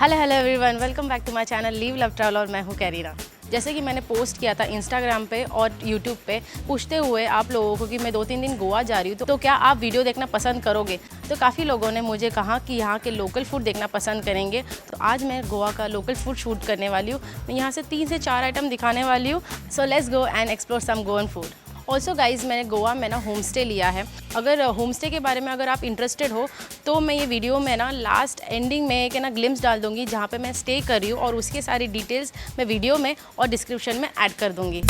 Hello everyone, welcome back to my channel live love travel और मैं हूँ carina. जैसे कि मैंने पोस्ट किया था इंस्टाग्राम पे और यूट्यूब पे पूछते हुए आप लोगों को कि मैं 2-3 दिन गोवा जा रही हूँ तो क्या आप वीडियो देखना पसंद करोगे। तो काफ़ी लोगों ने मुझे कहा कि यहाँ के लोकल फूड देखना पसंद करेंगे। तो आज मैं गोवा का लोकल फूड शूट करने वाली हूँ। मैं यहाँ से 3 से 4 आइटम दिखाने वाली हूँ। So let's go and explore some Goan food. Also guys मैंने गोवा में ना होम स्टे लिया है। अगर होम स्टे के बारे में अगर आप इंटरेस्टेड हो तो मैं ये वीडियो में ना लास्ट एंडिंग में एक ना ग्लिम्स डाल दूँगी जहाँ पे मैं स्टे कर रही हूँ, और उसकी सारी डिटेल्स मैं वीडियो में और डिस्क्रिप्शन में ऐड कर दूँगी।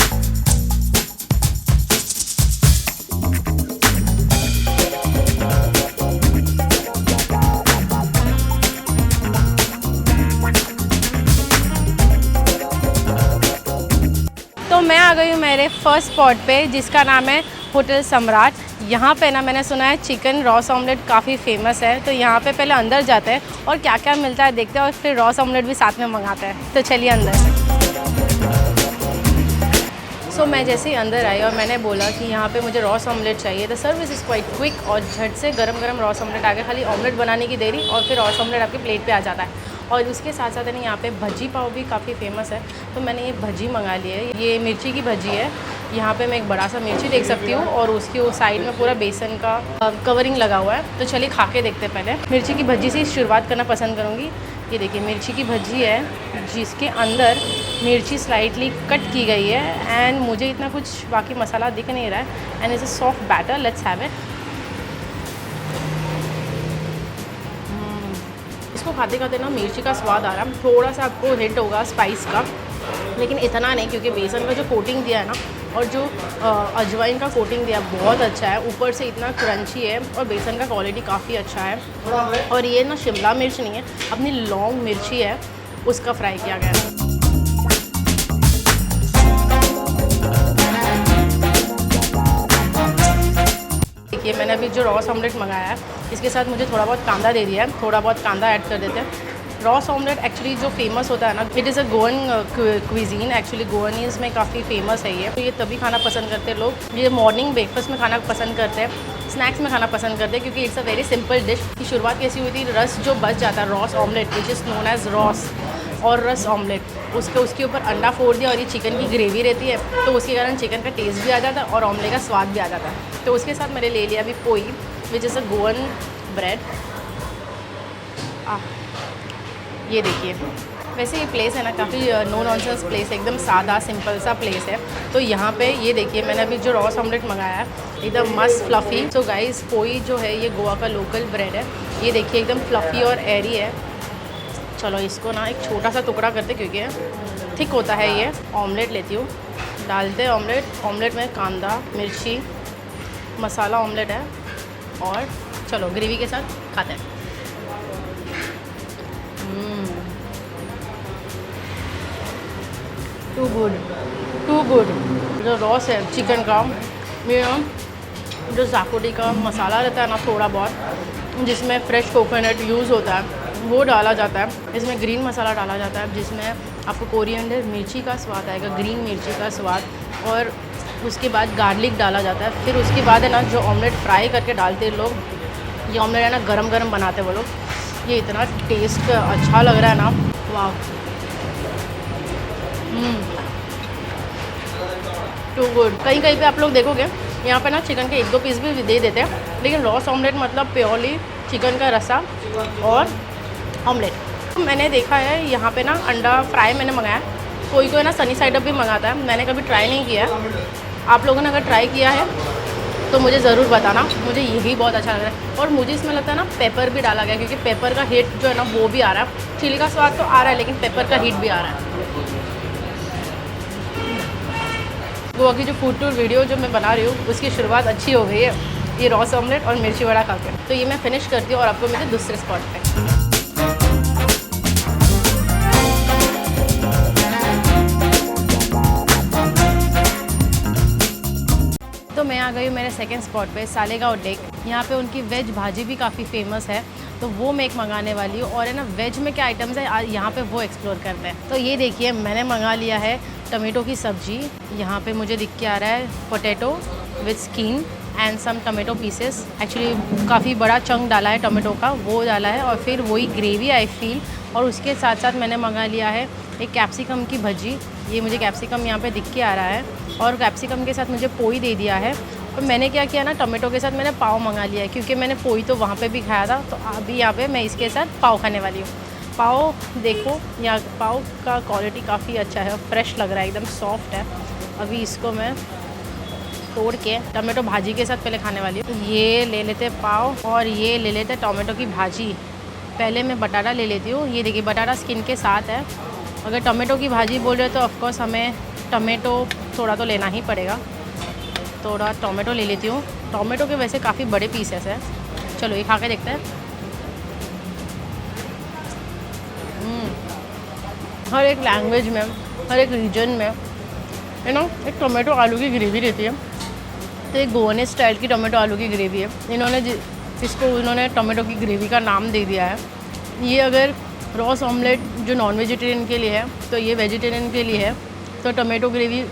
तो मैं आ गई हूँ मेरे फर्स्ट स्पॉट पे जिसका नाम है होटल सम्राट। यहाँ पे ना मैंने सुना है चिकन रॉस ऑमलेट काफ़ी फेमस है। तो यहाँ पे पहले अंदर जाते हैं और क्या क्या मिलता है देखते हैं, और फिर रॉस ऑमलेट भी साथ में मंगाते हैं। तो चलिए अंदर। सो मैं जैसे ही अंदर आई और मैंने बोला कि यहाँ पे मुझे रॉस ऑमलेट चाहिए। The service is quite quick और झट से गरम गरम रॉस ऑमलेट आ गया। खाली ऑमलेट बनाने की देरी और फिर रॉस ऑमलेट आपके प्लेट पे आ जाता है। और उसके साथ साथ है यहाँ पे भजी पाव भी काफ़ी फेमस है। तो मैंने ये भजी मंगा ली है। ये मिर्ची की भजी है। यहाँ पे मैं एक बड़ा सा मिर्ची देख सकती हूँ और उसकी उस साइड में पूरा बेसन का कवरिंग लगा हुआ है। तो चलिए खा के देखते हैं। पहले मिर्ची की भजी से शुरुआत करना पसंद करूँगी। ये देखिए मिर्ची की भजी है जिसके अंदर मिर्ची स्लाइटली कट की गई है एंड मुझे इतना कुछ बाकी मसाला दिख नहीं रहा है। And is a soft batter. Let's have it. इसको खाते खाते ना मिर्ची का स्वाद आ रहा है। थोड़ा सा आपको हिट होगा स्पाइस का, लेकिन इतना नहीं, क्योंकि बेसन का जो कोटिंग दिया है ना और जो अजवाइन का कोटिंग दिया बहुत अच्छा है। ऊपर से इतना क्रंची है और बेसन का क्वालिटी काफ़ी अच्छा है। और ये ना शिमला मिर्च नहीं है, अपनी लॉन्ग मिर्ची है, उसका फ्राई किया गया है। देखिए मैंने अभी जो रॉस ऑमलेट मंगाया है इसके साथ मुझे थोड़ा बहुत कांदा दे दिया है। थोड़ा बहुत कांदा ऐड कर देते हैं। रॉस ऑमलेट एक्चुअली जो फेमस होता है ना, it is a Goan cuisine. Actually Goanese में काफ़ी फेमस है ये। तो ये तभी खाना पसंद करते हैं लोग। ये मॉर्निंग ब्रेकफास्ट में खाना पसंद करते हैं, स्नैक्स में खाना पसंद करते हैं, क्योंकि it's a very simple dish. की शुरुआत कैसी हुई थी, रस जो बच जाता है ros omelette which is known as ros और रस ऑमलेट, उसके ऊपर अंडा फोड़ दिया और ये चिकन की ग्रेवी रहती है तो उसके कारण चिकन का टेस्ट भी आ जाता है और ऑमलेट का स्वाद भी आ जाता है। तो उसके साथ मैंने ले लिया अभी poi which is a Goan bread. ये देखिए, वैसे ये प्लेस है ना काफ़ी नो नॉनसेंस प्लेस है, एकदम सादा सिंपल सा प्लेस है। तो यहाँ पे ये देखिए मैंने अभी जो रॉस ऑमलेट मंगाया है एकदम मस्त फ्लफ़ी। सो गाइस पोई जो है ये गोवा का लोकल ब्रेड है। ये देखिए एकदम फ्लफ़ी और एरी है। चलो इसको ना एक छोटा सा टुकड़ा करते क्योंकि थिक होता है ये। ऑमलेट लेती हूँ, डालते हैं ऑमलेट। ऑमलेट में कांदा मिर्ची मसाला ऑमलेट है और चलो ग्रेवी के साथ खाते हैं। Too good. जो रॉस है चिकन का, मेरा जो ज़ाकुटी का मसाला रहता है ना थोड़ा बहुत, जिसमें फ्रेश कोकोनट यूज़ होता है वो डाला जाता है। इसमें ग्रीन मसाला डाला जाता है जिसमें आपको कोरिएंडर मिर्ची का स्वाद आएगा, ग्रीन मिर्ची का स्वाद, और उसके बाद गार्लिक डाला जाता है। फिर उसके बाद है ना जो ऑमलेट फ्राई करके डालते हैं लोग, ये ऑमलेट है ना गरम गरम बनाते हैं वो लोग। ये इतना टेस्ट अच्छा लग रहा है ना, वाह। Too good. कहीं कहीं पे आप लोग देखोगे यहाँ पे ना चिकन के 1-2 पीस भी दे देते हैं, लेकिन रॉस ऑमलेट मतलब प्योरली चिकन का रसा और ऑमलेट। मैंने देखा है यहाँ पे ना अंडा फ्राई मैंने मंगाया। कोई है ना सनी साइड अप भी मंगाता है, मैंने कभी ट्राई नहीं किया है। आप लोगों ने अगर ट्राई किया है तो मुझे ज़रूर बताना। मुझे यही बहुत अच्छा लग रहा है। और मुझे इसमें लगता है ना पेपर भी डाला गया, क्योंकि पेपर का हिट जो है ना वो भी आ रहा है। चिली का स्वाद तो आ रहा है लेकिन पेपर का हिट भी आ रहा है। गोवा की जो फूड टूर वीडियो जो मैं बना रही हूँ उसकी शुरुआत अच्छी हो गई है ये रॉस ऑमलेट और मिर्ची वड़ा खा के। तो ये मैं फिनिश करती हूँ और आपको मिलते दूसरे स्पॉट पे। तो मैं आ गई हूँ मेरे सेकंड स्पॉट पे, सालेगांव डेक। यहाँ पे उनकी वेज भाजी भी काफ़ी फेमस है, तो वो मैं एक मंगाने वाली हूँ। और है ना वेज में क्या आइटम्स है यहाँ पे वो एक्सप्लोर करते हैं। तो ये देखिए मैंने मंगा लिया है टमेटो की सब्जी। यहाँ पे मुझे दिख के आ रहा है potato with skin and some tomato pieces. Actually काफ़ी बड़ा चंक डाला है टमेटो का, वो डाला है और फिर वही ग्रेवी आई फील। और उसके साथ साथ मैंने मंगा लिया है एक कैप्सिकम की भजी। ये मुझे कैप्सिकम यहाँ पे दिख के आ रहा है और कैप्सिकम के साथ मुझे पोई दे दिया है। और मैंने क्या किया ना, टमाटो के साथ मैंने पाव मंगा लिया है क्योंकि मैंने पोई तो वहाँ पे भी खाया था, तो अभी यहाँ पे मैं इसके साथ पाव खाने वाली हूँ। पाव देखो, यहाँ पाव का क्वालिटी काफ़ी अच्छा है, फ्रेश लग रहा है, एकदम सॉफ्ट है। अभी इसको मैं तोड़ के टमाटो भाजी के साथ पहले खाने वाली हूँ। ये ले लेते पाव और ये ले लेते टमाटो की भाजी। पहले मैं बटाटा ले लेती हूँ। ये देखिए बटाटा स्किन के साथ है। अगर टमाटो की भाजी बोल रहे हो तो ऑफकोर्स हमें टमाटो थोड़ा तो लेना ही पड़ेगा। थोड़ा टमाटो ले लेती हूँ। टमाटो के वैसे काफ़ी बड़े पीसेस हैं। चलो ये खा के देखते हैं। हर एक लैंग्वेज में, हर एक रीजन में एक टमाटो आलू की ग्रेवी रहती है। तो एक गोवानी स्टाइल की टमाटो आलू की ग्रेवी है। इन्होंने टमाटो की ग्रेवी का नाम दे दिया है। ये अगर रॉस ऑमलेट जो नॉन वेजिटेरियन के लिए है तो ये वेजिटेरियन के लिए है, तो टमाटो ग्रेवी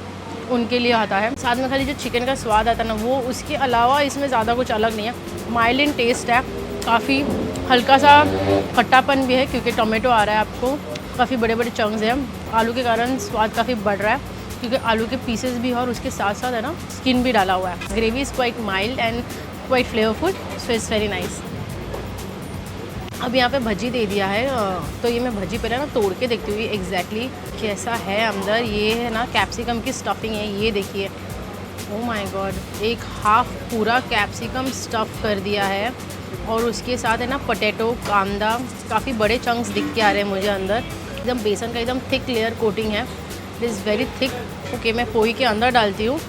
उनके लिए आता है। साथ में खाली जो चिकन का स्वाद आता है ना, वो उसके अलावा इसमें ज़्यादा कुछ अलग नहीं है। माइल्ड इन टेस्ट है, काफ़ी हल्का सा खट्टापन भी है क्योंकि टमाटो आ रहा है आपको, काफ़ी बड़े बड़े चंक्स हैं। आलू के कारण स्वाद काफ़ी बढ़ रहा है क्योंकि आलू के पीसेस भी है और उसके साथ साथ है ना स्किन भी डाला हुआ है। Gravy is quite mild and quite flavourful, so it's very nice. अब यहाँ पे भजी दे दिया है, तो ये मैं भजी पहले ना तोड़ के देखती हुई एग्जैक्टली कैसा है अंदर। ये है ना कैप्सिकम की स्टफिंग है, ये देखिए। ओह माय गॉड, एक हाफ पूरा कैप्सिकम स्टफ़ कर दिया है और उसके साथ है ना पोटैटो, कांदा, काफ़ी बड़े चंक्स दिख के आ रहे हैं मुझे अंदर। एकदम बेसन का एकदम थिक लेयर कोटिंग है, it is very thick. Okay, मैं पोई के अंदर डालती हूँ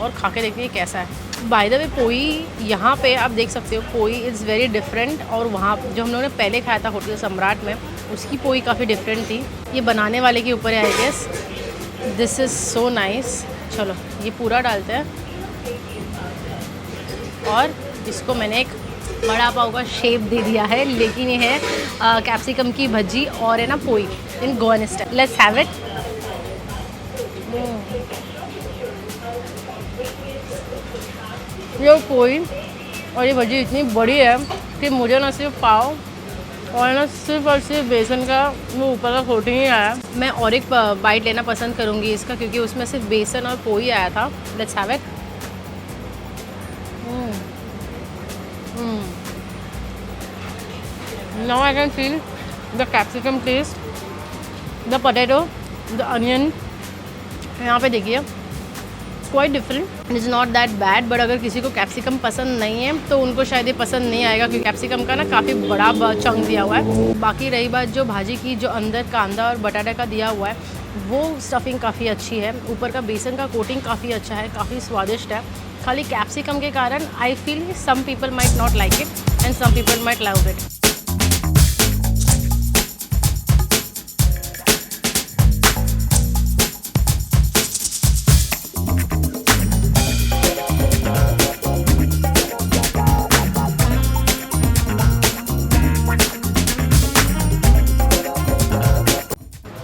और खा के देखती हूँ कैसा है। बाय द वे पोई यहाँ पे आप देख सकते हो, पोई इज़ वेरी डिफरेंट। और वहाँ जो हम लोगों ने पहले खाया था होटल सम्राट में, उसकी पोई काफ़ी डिफरेंट थी। ये बनाने वाले के ऊपर है I guess. This is so nice. चलो ये पूरा डालते हैं और इसको मैंने एक बड़ा पाव का शेप दे दिया है, लेकिन ये है कैप्सिकम की भजी और है ना पोई इन गोवान स्टाइल। Let's have it. ये पोई और ये भजी इतनी बड़ी है कि मुझे ना सिर्फ पाव और ना सिर्फ बेसन का वो ऊपर का कोटिंग ही आया। मैं और एक बाइट लेना पसंद करूँगी इसका क्योंकि उसमें सिर्फ बेसन और पोई आया था। Let's have it. Now I can feel the capsicum taste, the potato, the onion. यहाँ पे देखिए quite different. It's not that bad, but अगर किसी को कैप्सिकम पसंद नहीं है तो उनको शायद ये पसंद नहीं आएगा क्योंकि कैप्सिकम का ना काफ़ी बड़ा चंक दिया हुआ है। बाकी रही बात जो भाजी की, जो अंदर कांदा और बटाटा का दिया हुआ है, वो स्टफिंग काफ़ी अच्छी है। ऊपर का बेसन का कोटिंग काफ़ी अच्छा है, काफ़ी स्वादिष्ट है। खाली कैप्सिकम के कारण I feel some people might not like it and some people might love it.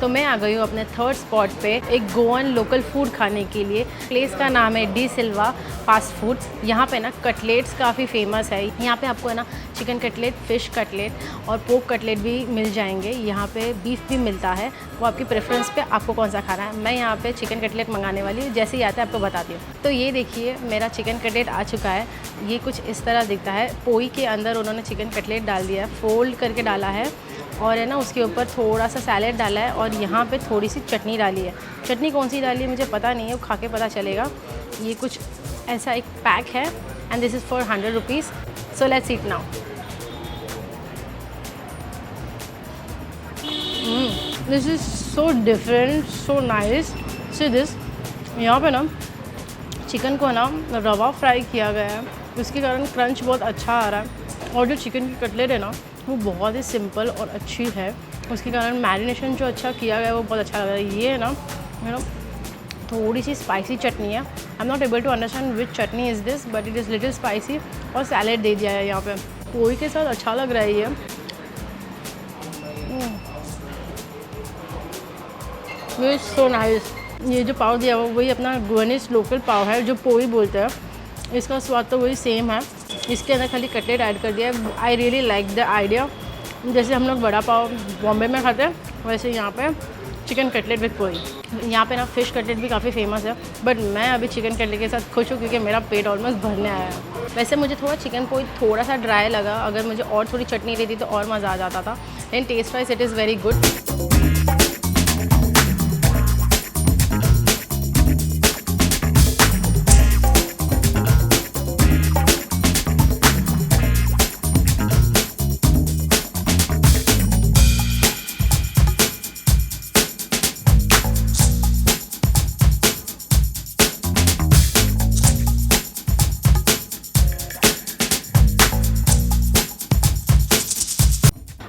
तो मैं आ गई हूँ अपने थर्ड स्पॉट पे एक गोवन लोकल फूड खाने के लिए। प्लेस का नाम है डी सिल्वा फास्ट फूड। यहाँ पे ना कटलेट्स काफ़ी फेमस है। यहाँ पे आपको है ना चिकन कटलेट, फ़िश कटलेट और पोर्क कटलेट भी मिल जाएंगे। यहाँ पे बीफ भी मिलता है, वो आपकी प्रेफरेंस पे आपको कौन सा खाना है। मैं यहाँ पे चिकन कटलेट मंगाने वाली हूँ, जैसे ही आता है आपको बताती हूँ। तो ये देखिए मेरा चिकन कटलेट आ चुका है। ये कुछ इस तरह दिखता है। पोई के अंदर उन्होंने चिकन कटलेट डाल दिया है, फोल्ड करके डाला है और है ना उसके ऊपर थोड़ा सा सैलेड डाला है और यहाँ पे थोड़ी सी चटनी डाली है। चटनी कौन सी डाली है मुझे पता नहीं है, वो खा के पता चलेगा। ये कुछ ऐसा एक पैक है and this is for 100 rupees. So let's eat now. This is so different, so nice. See this, यहाँ पे ना चिकन को ना रवा फ्राई किया गया है, उसके कारण क्रंच बहुत अच्छा आ रहा है। और जो चिकन की कटलेट है ना वो बहुत ही सिंपल और अच्छी है, उसके कारण मैरिनेशन जो अच्छा किया गया है वो बहुत अच्छा लग रहा है। ये है ना थोड़ी सी स्पाइसी चटनी है। I am not able to understand which chutney is this, but it is little spicy. और सैलेड दे दिया है यहाँ पे, पोई के साथ अच्छा लग रहा है ये। ये सो नाइस। ये जो पाव दिया हुआ वही अपना गोवानीज लोकल पाव है जो पोई बोलते हैं। इसका स्वाद तो वही सेम है, इसके अंदर खाली कटलेट ऐड कर दिया है। I really like the idea. जैसे हम लोग वड़ा पाव बॉम्बे में खाते हैं, वैसे यहाँ पे चिकन कटलेट विद पूरी। यहाँ पे ना फ़िश कटलेट भी काफ़ी फेमस है, बट मैं अभी चिकन कटलेट के साथ खुश हूँ क्योंकि मेरा पेट ऑलमोस्ट भरने आया है। वैसे मुझे थोड़ा चिकन पोई थोड़ा सा ड्राई लगा, अगर मुझे और थोड़ी चटनी रहती तो और मज़ा आ जाता था, लेकिन taste wise it is very good.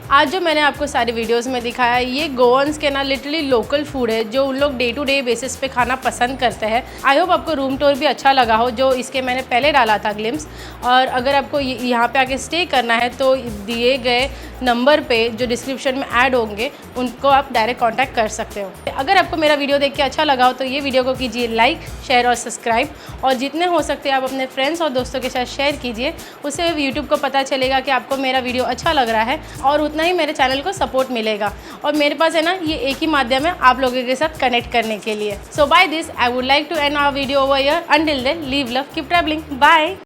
आज जो मैंने आपको सारी वीडियोस में दिखाया ये गोवंस के ना लिटरली लोकल फूड है जो उन लोग डे टू डे बेसिस पे खाना पसंद करते हैं। आई होप आपको रूम टूर भी अच्छा लगा हो, जो इसके मैंने पहले डाला था ग्लिम्स। और अगर आपको यहाँ पे आके स्टे करना है तो दिए गए नंबर पे जो डिस्क्रिप्शन में ऐड होंगे उनको आप डायरेक्ट कॉन्टैक्ट कर सकते हो। अगर आपको मेरा वीडियो देख के अच्छा लगा हो तो ये वीडियो को कीजिए लाइक, शेयर और सब्सक्राइब, और जितने हो सकते हैं आप अपने फ्रेंड्स और दोस्तों के साथ शेयर कीजिए। उससे यूट्यूब को पता चलेगा कि आपको मेरा वीडियो अच्छा लग रहा है और उतना ही मेरे चैनल को सपोर्ट मिलेगा। और मेरे पास है ना ये एक ही माध्यम है आप लोगों के साथ कनेक्ट करने के लिए। So by this I would like to end our video over here. Until then leave love keep travelling, bye.